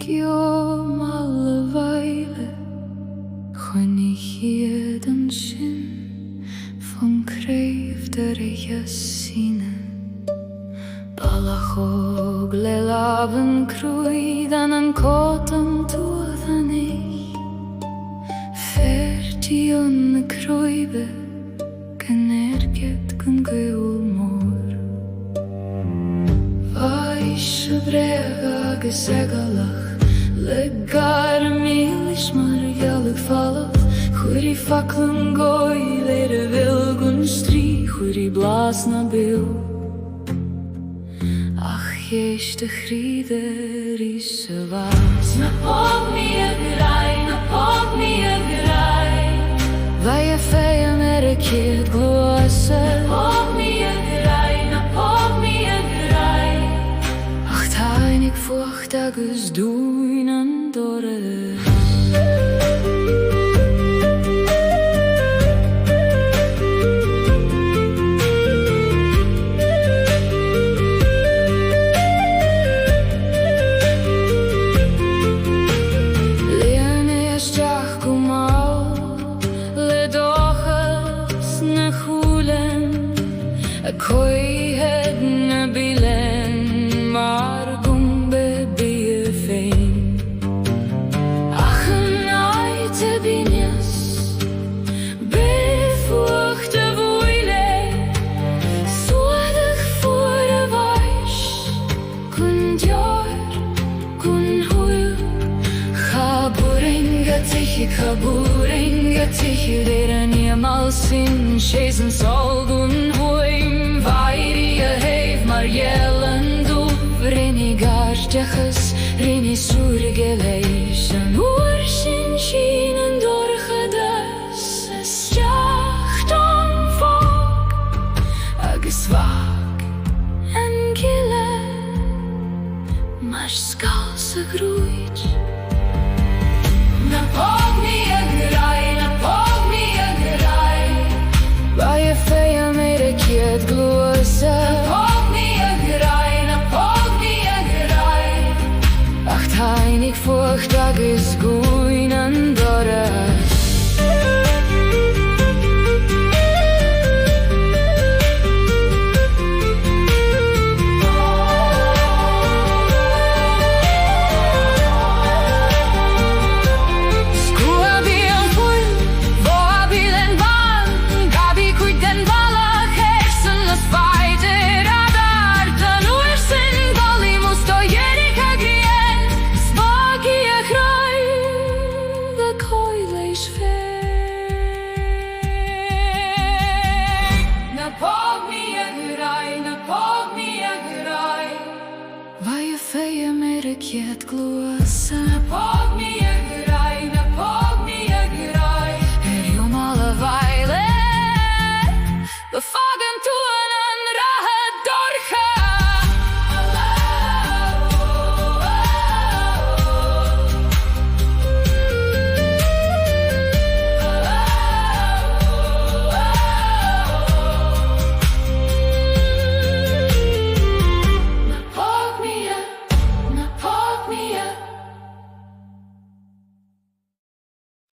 Aig Iomall a Bhaile, chuine chiad an sin, fan ghràidh de síne. Ballad le laban cruid an cótam tuath thàinig, fertíon na cruibe, gan gon ghuil mór. Bhaise agus egalach, le gar mílis mar Gaelic fallach, chuirí faclan goil bhil strí, chuirí blas na bil. Ach chéiste chríide sa bhas. Na póg mi a ghràidh, na póg mi a ghràidh, Bhaile féim a céad glósa. Na póg mi a ghràidh, na póg mi a ghràidh, ach thàinig fuachd agus dhùin an doras. Coihead na bilen, mar gumbe bia féin. Ach an áite bíneas, fuachd a Bhaile, suadach fuair a bhais, gon deor, gon hwyl. Chabúring a tichi déir an Iomall sin, séas an sol gon hwyl. Vairi a heif mar an dúb, rinni garstechas, rinni súr geléis. An úr sin an dorchadas, isteach don fog, agus vag an gile, mar skal sa ghràidh. Na póg mi a ghràidh, na póg mi a ghràidh, Bhaile féim a céad glósa. Na póg mi a ghràidh, na póg mi a ghràidh, ach thàinig fuachd agus dhùin an doras. Bhaile féim a céad glósa. Na póg mi